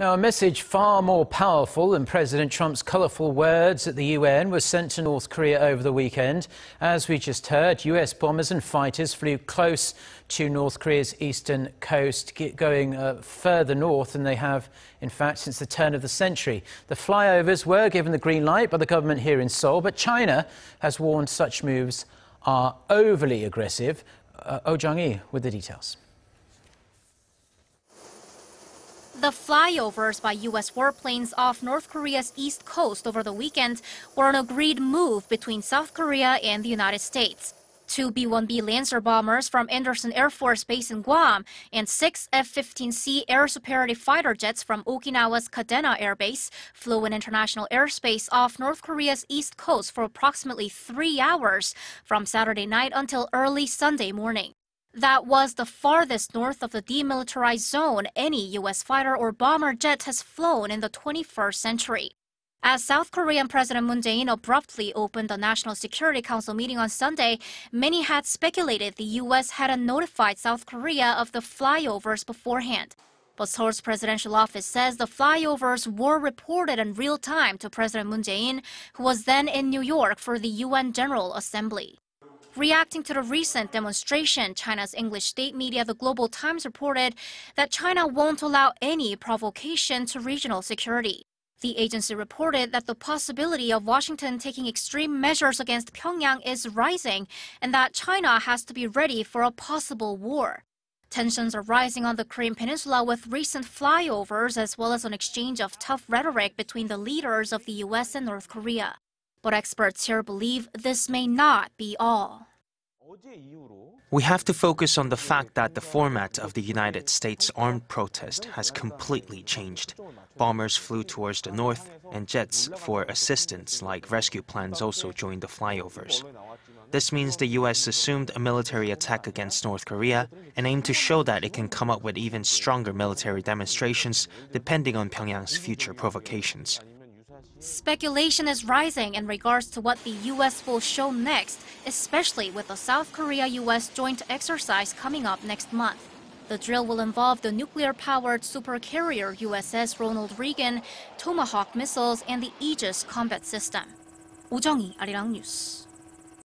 Now, a message far more powerful than President Trump's colourful words at the UN was sent to North Korea over the weekend. As we just heard, US bombers and fighters flew close to North Korea's eastern coast, going further north than they have, in fact, since the turn of the century. The flyovers were given the green light by the government here in Seoul, but China has warned such moves are overly aggressive. Jung-hee with the details. The flyovers by U.S. warplanes off North Korea's east coast over the weekend were an agreed move between South Korea and the United States. Two B-1B Lancer bombers from Andersen Air Force Base in Guam and 6 F-15C air superiority fighter jets from Okinawa's Kadena Air Base flew in international airspace off North Korea's east coast for approximately 3 hours from Saturday night until early Sunday morning. That was the farthest north of the demilitarized zone any U.S. fighter or bomber jet has flown in the 21st century. As South Korean President Moon Jae-in abruptly opened the National Security Council meeting on Sunday, many had speculated the U.S. hadn't notified South Korea of the flyovers beforehand. But Seoul's presidential office says the flyovers were reported in real time to President Moon Jae-in, who was then in New York for the UN General Assembly. Reacting to the recent demonstration, China's English state media The Global Times reported that China won't allow any provocation to regional security. The agency reported that the possibility of Washington taking extreme measures against Pyongyang is rising and that China has to be ready for a possible war. Tensions are rising on the Korean Peninsula with recent flyovers as well as an exchange of tough rhetoric between the leaders of the U.S. and North Korea. But experts here believe this may not be all. We have to focus on the fact that the format of the United States armed protest has completely changed. Bombers flew towards the north, and jets for assistance like rescue planes also joined the flyovers. This means the U.S. assumed a military attack against North Korea and aimed to show that it can come up with even stronger military demonstrations depending on Pyongyang's future provocations. Speculation is rising in regards to what the U.S. will show next, especially with the South Korea-U.S. joint exercise coming up next month. The drill will involve the nuclear-powered supercarrier USS Ronald Reagan, Tomahawk missiles, and the Aegis combat system. Jung-hee, Arirang News.